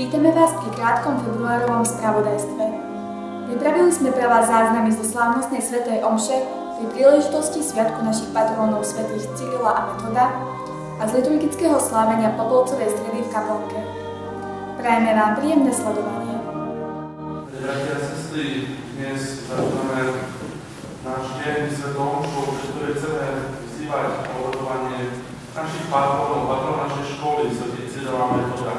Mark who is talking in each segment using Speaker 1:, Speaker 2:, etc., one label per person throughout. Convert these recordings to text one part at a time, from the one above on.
Speaker 1: Vítame vás pri krátkom februárovom spravodajstve. Pripravili sme pre vás záznamy zo slávnostnej svätej omše pri príležitosti sviatku našich patrónov svätých Cyrila a Metoda a z liturgického slávenia Popolcovej stredy v kaplnke. Prajeme vám príjemné sledovanie.
Speaker 2: Bratia a sestry, dnes začneme náš deň svätou omšou, pri ktorej chceme vzývať obľudovanie našich patrónov, patrónov našej školy, svätých Cyrila a Metoda.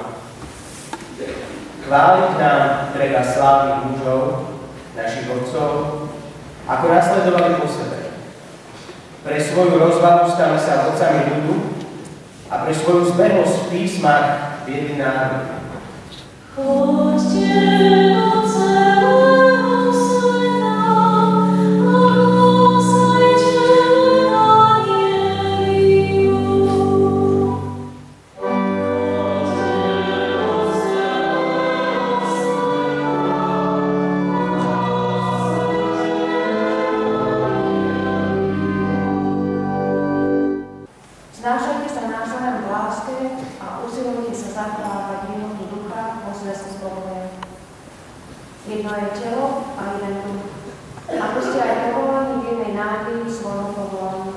Speaker 3: Chváliť nám treba slávnych mužov, našich otcov, ako nasledovali po sebe. Pre svoju rozvahu stali sa otcami ľudu a pre svoju zbehlosť v písmach viedli národ.
Speaker 4: Znášajte sa navzájom v láske a usilujte sa zachovávať jednotu ducha vo zväzku s Bohom. Jedno je telo a jeden duch. Ako ste aj povolaní v jednej nádeji svojho povolania.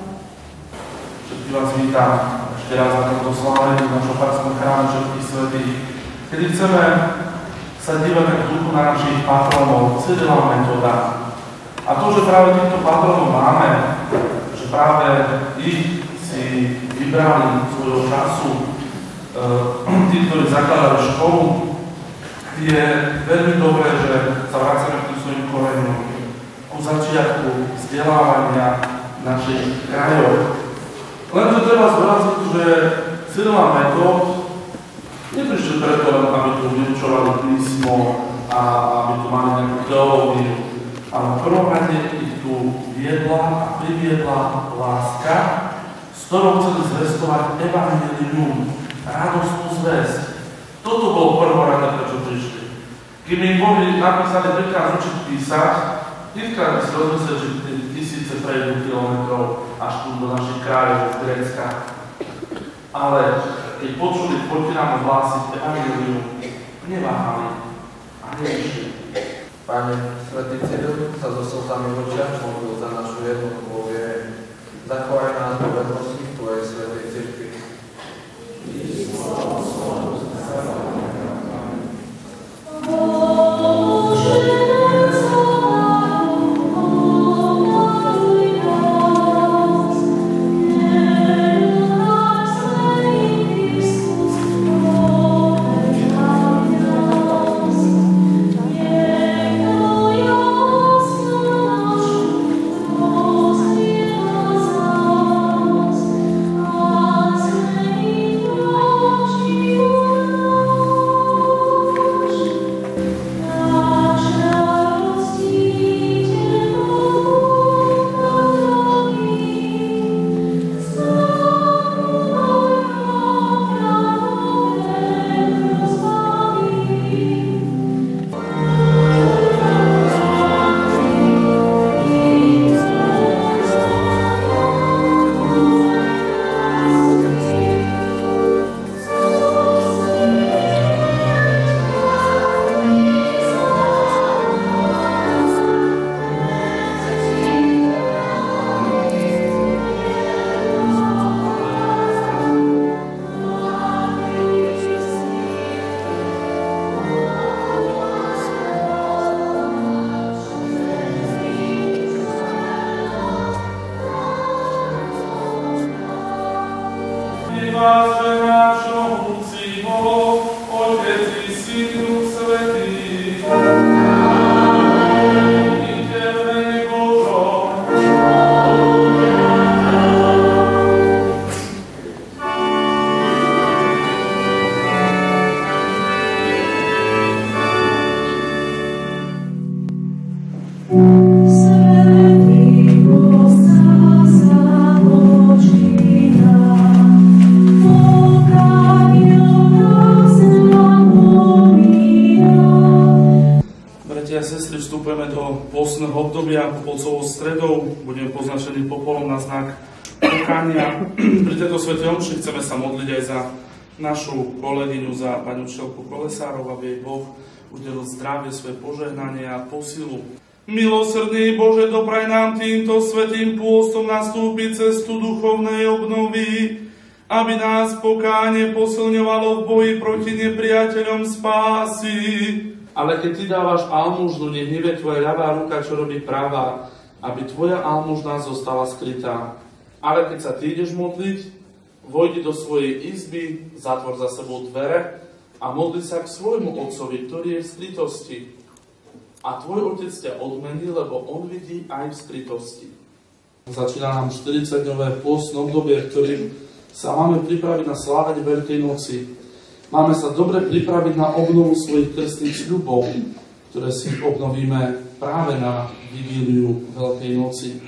Speaker 2: Všetky vás vítam ešte raz na tomto slávení v našom farskom chráme všetkých svätých, kedy chceme sa dívať k duchu na našich patrónov, Cyrila a Metoda. A to, že práve týchto patrónov máme, že práve ich si vybrali svojho času tí, ktorí zakladali školu, je veľmi dobré, že sa vracame k tým svojim koreňom, ku začiatku vzdelávania našich krajov. Lenže treba zvoraziť, že Cyril a Metod neprišli preto len, aby tu vyučovali písmo a aby tu mali nejakú teológiu, ale v prvom rade ich tu viedla a priviedla láska, s ktorou chceli zvestovať evanjelium, radostnú zvesť. Toto bolo prvorade, prečo prišli. Keby im boli napísali trikrát učiť písať, trikrát by si rozmysleli, že tisíce prejdú kilometrov až tu do našich kráľov z Grécka. Ale keď počuli potinámu hlásiť evanjelium, neváhali a neišli.
Speaker 5: Pane, svätý Cyril sa so slzami v očiach modlil za našu jednotu vo viere. Zachovaj nás vo vernosti v Tvojej svätej cirkvi.
Speaker 2: Postného obdobia Popolcovou stredou budeme poznačení popolom na znak pokánia. Pri tejto svätej omši chceme sa modliť aj za našu kolegyňu za pani učiteľku Kolesárov, aby jej Boh udelil zdravie, svoje požehnanie a posilu. Milosrdný Bože, dopraj nám týmto svätým pôstom nastúpiť cestu duchovnej obnovy, aby nás pokánie posilňovalo v boji proti nepriateľom spásy. Ale keď Ty dávaš almužnu, nech nevie Tvoja ľavá ruka, čo robí pravá, aby Tvoja almužna zostala skrytá. Ale keď sa Ty ideš modliť, vojdi do svojej izby, zatvor za sebou dvere a modli sa k svojmu Otcovi, ktorý je v skrytosti. A Tvoj Otec ťa odmení, lebo On vidí aj v skrytosti. Začína nám 40-dňové pôstne obdobie, ktorým sa máme pripraviť na slávenie Veľkej noci. Máme sa dobre pripraviť na obnovu svojich krstných sľubov, ktoré si obnovíme práve na vigíliu Veľkej noci.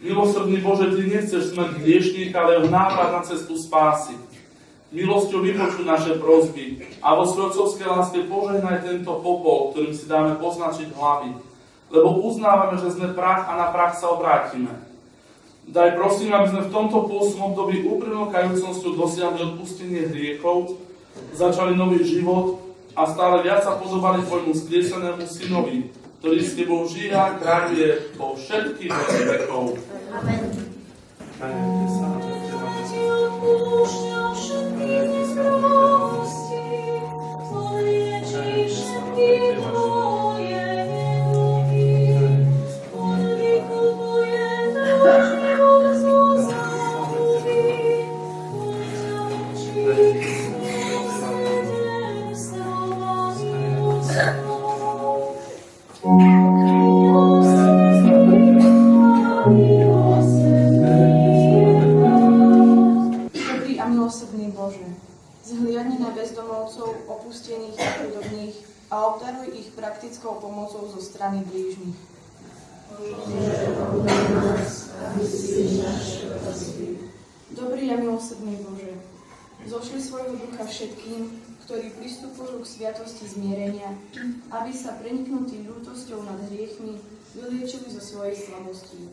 Speaker 2: Milosrdný Bože, Ty nechceš smrť hriešníka, ale jeho návrat na cestu spásy. Milosťou vypočuj naše prosby a vo svojej otcovskej láske požehnaj tento popol, ktorým si dáme poznačiť hlavy, lebo uznávame, že sme prach a na prach sa obrátime. Daj prosím, aby sme v tomto pôstnom období úprimnou kajúcnosťou dosiahli odpustenie hriechov, začali nový život a stále viac sa podobali Tvojmu skriesenému Synovi, ktorý s Tebou žije a kráľuje po všetkých vekov.
Speaker 4: Amen.
Speaker 6: Milosrdný Bože, zhliadni na bezdomovcov, opustených a chudobných a obdaruj ich praktickou pomocou zo strany blížnych. Dobrý a milosrdný Bože, zošli svojho ducha všetkým, ktorí pristupujú k sviatosti zmierenia, aby sa preniknutí ľútosťou nad hriechmi vyliečili zo svojej slabosti.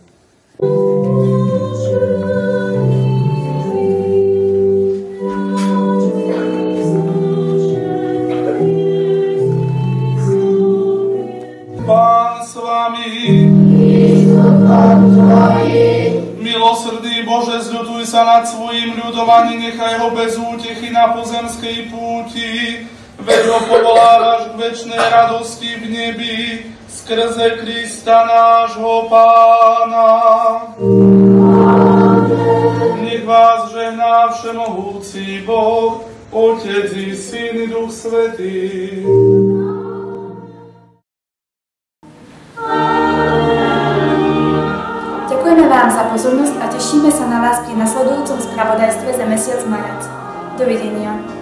Speaker 2: Pán s vami, milosrdný Bože, zľutuj sa nad svojím ľudom a nenechaj ho bez útechy na pozemskej púti, veď ho povolávaš k večnej radosti v nebi, skrze Krista nášho Pána. Nech vás žehná všemohúci Boh, Otec i Syn i Duch Svätý.
Speaker 1: Ďakujeme vám za pozornosť a tešíme sa na vás pri nasledujúcom spravodajstve za mesiac marec. Dovidenia.